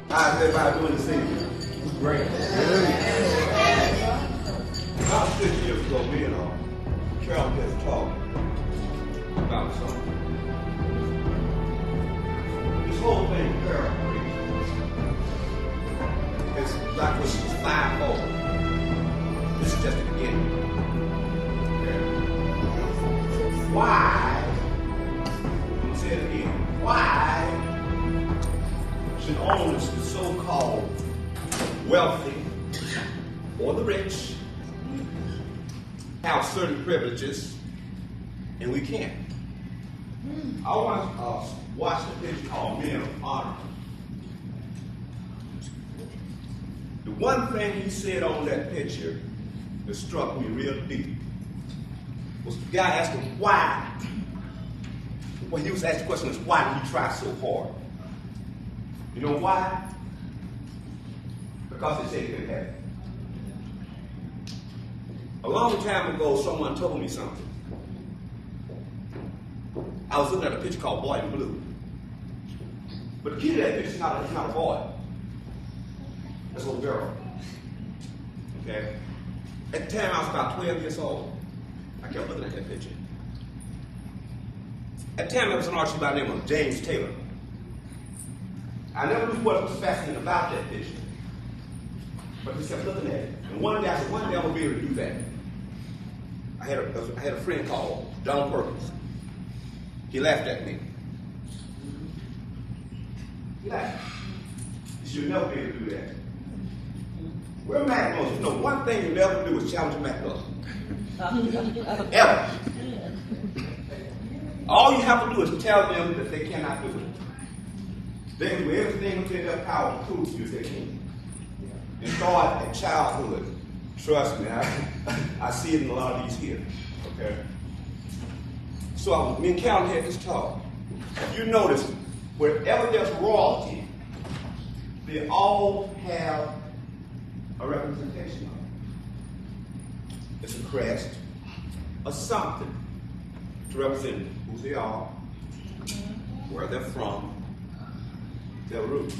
How's everybody doing this evening? Great. About 6 years ago, me and Carol just talked about something. This whole thing, Carol, it's like when she was 5 old. This is just the beginning. Okay. Why? I'm going to say it again. Why should owners, the so-called wealthy or the rich, have certain privileges and we can't? I want to watch the picture called Men of Honor. The one thing he said on that picture that struck me real deep was the guy asked him why. Well, he was asked the question is why did he try so hard? You know why? Because they said he couldn't have it. A long time ago, someone told me something. I was looking at a picture called Boy in Blue. But the key to that picture is not a boy. That's a little girl. Okay? At the time, I was about 12 years old. I kept looking at that picture. At the time, there was an artist by the name of James Taylor. I never knew what was fascinating about that picture. But I just kept looking at it. And one day I said, one day I'm going to be able to do that. I had a friend called Don Perkins. He laughed at me. He laughed. You should never be able to do that. We're McMillon. You know, one thing you never do is challenge a McMillon. Ever. All you have to do is tell them that they cannot do it. They can do everything within their power to prove to you they can. And start at childhood. Trust me, I see it in a lot of these here. Okay? So me and Calvin had this talk. You notice, wherever there's royalty, they all have a representation of it. It's a crest, a something to represent who they are, where they're from, their roots.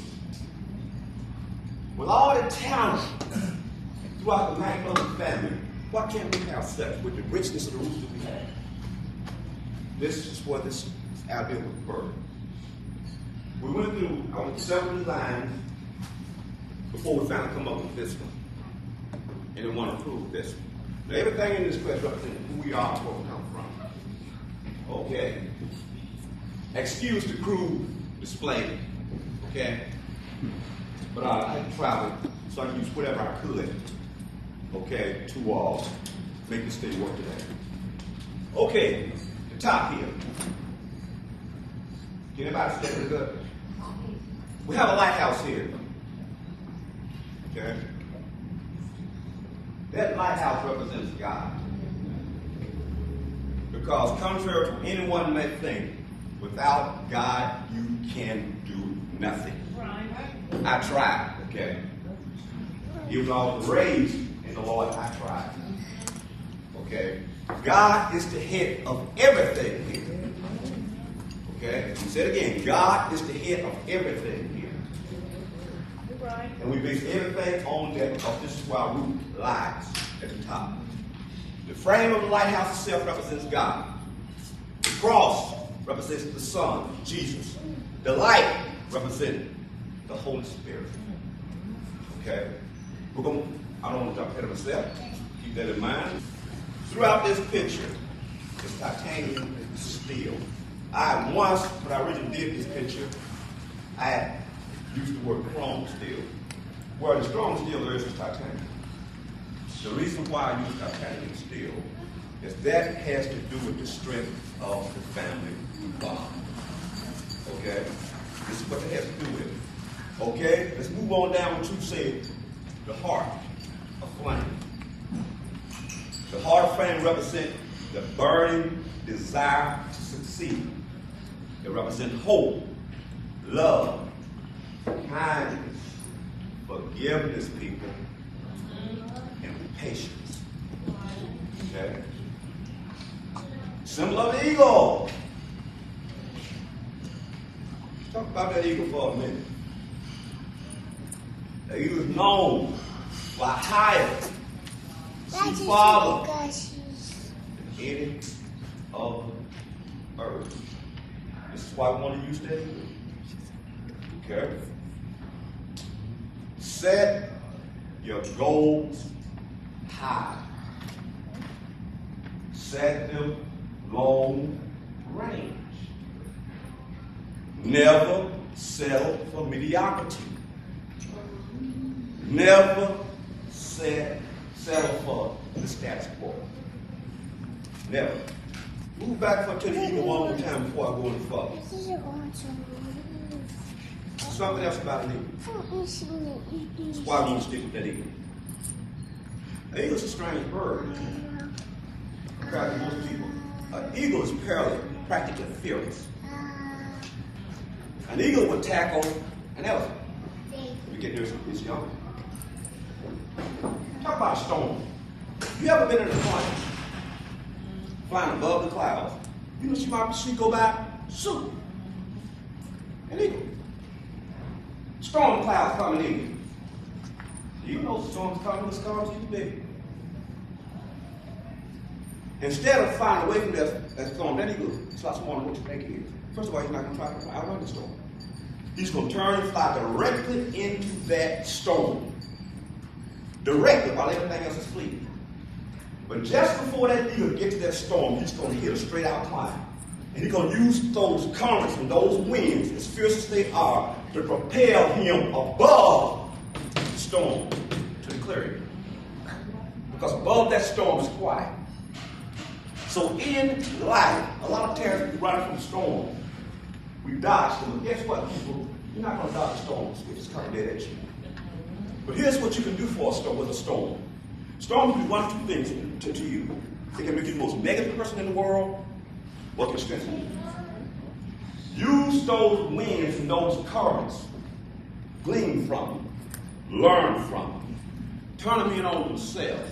With all the talent throughout the McMillon family, why can't we have such with the richness of the roots that we have? This is where this idea was birthed. We went through several designs before we finally come up with this one. And we want to prove this one. Now, everything in this quest represents who we are and where we come from. Okay? Excuse the crude display. Okay? But I had to travel, so I used whatever I could, okay, to make this thing work today. Okay, the top here. Can anybody stay pretty good? We have a lighthouse here. Okay? That lighthouse represents God. Because contrary to anyone may think, without God you can do nothing. I tried, okay? Even though I was raised in the Lord, I tried. Okay? God is the head of everything here. Okay? He said again, God is the head of everything here. And we base everything on that because this is where our root lies at the top. The frame of the lighthouse itself represents God. The cross represents the Son, Jesus. The light represents the Holy Spirit. Okay? I don't want to jump ahead of myself. Keep that in mind. Throughout this picture, it's titanium steel. When I originally did this picture, I had used the word chrome steel. Where the strong steel there is titanium. The reason why I use titanium steel is that has to do with the strength of the family bond. Okay? This is what it has to do with it. Okay, let's move on down to, say, the heart of flame. The heart of flame represents the burning desire to succeed. It represents hope, love, kindness, forgiveness, people, and patience. Okay? Symbol of the eagle. Talk about that eagle for a minute. The eagle is known fly higher, see farther than any other bird. This is why we want to use that eagle. Okay? Set your goals high. Set them long range. Never settle for mediocrity. Never settle for the status quo. Never. Move back to the eagle one more time before I go any further. Something else about an eagle. That's why we need to stick with that eagle. An eagle is a strange bird. Compared to most people. An eagle is practically fearless. An eagle would tackle an elephant. We get there, it's young. Talk about a storm. You ever been in a plane, flying above the clouds? You know, she might see go by, shoot. An eagle. Storm clouds coming in. You know storms coming, the storms get big. Instead of flying away from that storm, that eagle starts wondering what you think he is. First of all, he's not going to try to outrun the storm. He's going to turn and fly directly into that storm. Directly, while everything else is fleeing. But just before that eagle gets to that storm, he's going to hit a straight out climb. And he's going to use those currents and those winds, as fierce as they are, to propel him above the storm to the clearing. Because above that storm is quiet. So in life, a lot of times we run from the storm. We dodge them. But guess what, people? You're not going to dodge storms if it's coming dead at you. But here's what you can do for a storm with a storm. Storms can do one of two things to you. They can make you the most negative person in the world, or it can strengthen you. Use those winds and those currents. Glean from them. Learn from them. Turn them in on themselves.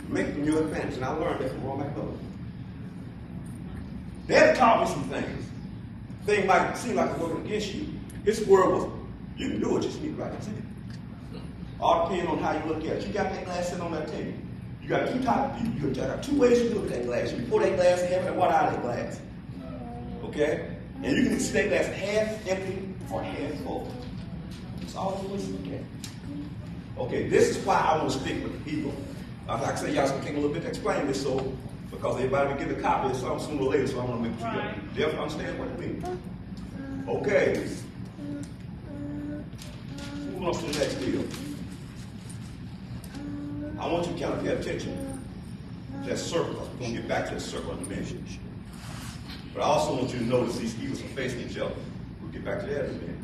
Make them your advantage. And I learned that from McMillon. Dad taught me some things. Things might seem like it's working against you. His word was, you can do it, just need the right team. All depending on how you look at it. You got that glass sitting on that table. You got two types of people. You got two ways you look at that glass. You pour that glass in and water out of that glass. Okay? And you can see that glass half empty or half full. That's all the ways you look at it. Okay, this is why I want to stick with the eagle. Like I said, y'all going to take a little bit to explain this, so because everybody will get a copy of something sooner or later, so I want to make sure you definitely understand what it means. Okay. Moving on to the next deal. I want you to kind of pay attention to that circle, because we're going to get back to that circle in a minute. But I also want you to notice these eagles are facing each other. We'll get back to that in a minute.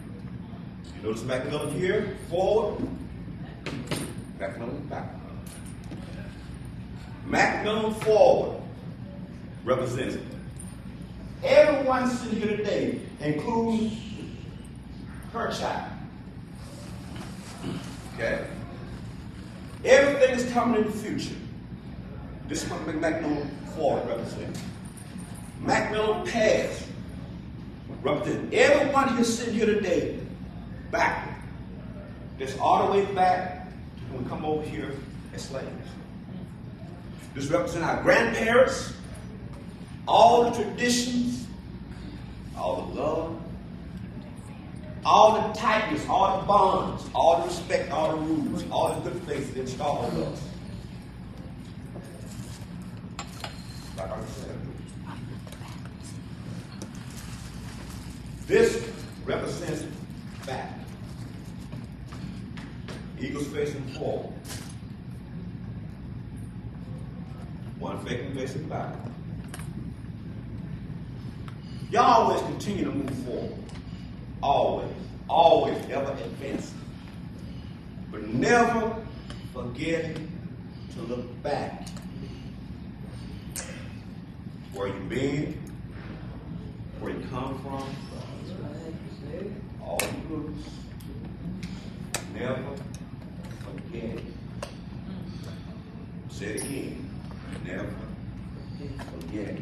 You notice McMillon here, forward, McMillon back. McMillon forward represents everyone sitting here today, including her child. Okay? Everything is coming in the future. This is what McMillon forward represents. McMillon past represents everyone who's sitting here today backward. That's all the way back to when we come over here as slaves. This represents our grandparents, all the traditions, all the love, all the tightness, all the bonds, all the respect, all the rules, all the good things that installed in us. Like I said. This represents back. Eagles facing forward. One facing back. Y'all always continue to move forward. Always. Always. Ever advancing. But never forgetting to look back. Where you've been, where you come from, all the roots. Never forget. Say it again. Never forget.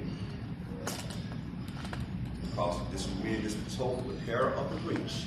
Because this wind is told with hair of the breach.